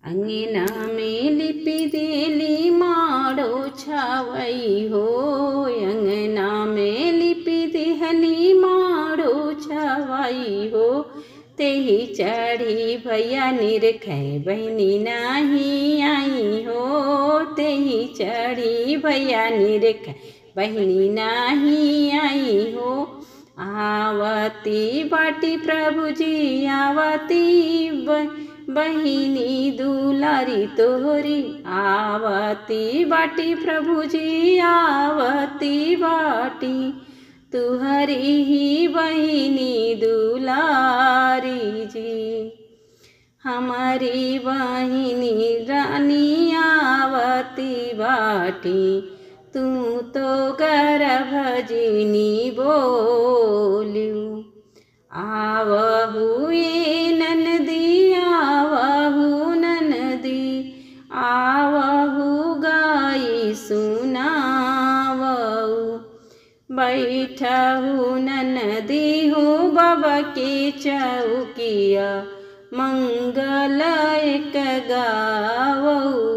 अंगना में लिपि देली माड़ो छावई हो, अंगना में लिपि देहली माड़ो छावई हो। तेही चढ़ी भैया निरखै बहनी नहीं आई हो, तेही चढ़ी भैया निरखै बहनी नहीं आई हो। आवती बाटी प्रभु जी आवती बहिनी दुलारी तोहरी, आवती बाटी प्रभु जी आवती बाटी तुहरी ही बहिनी दुलारी जी। हमारी बहिनी रानी आवती बाटी, तू तो गर्भजिनी बोलियो। आवहु ये ननदी आवहु ननदी, आवहु गाई सुनावहु। बैठहु ननदी हो बाबा के चौकिया, मंगल एक गावहु।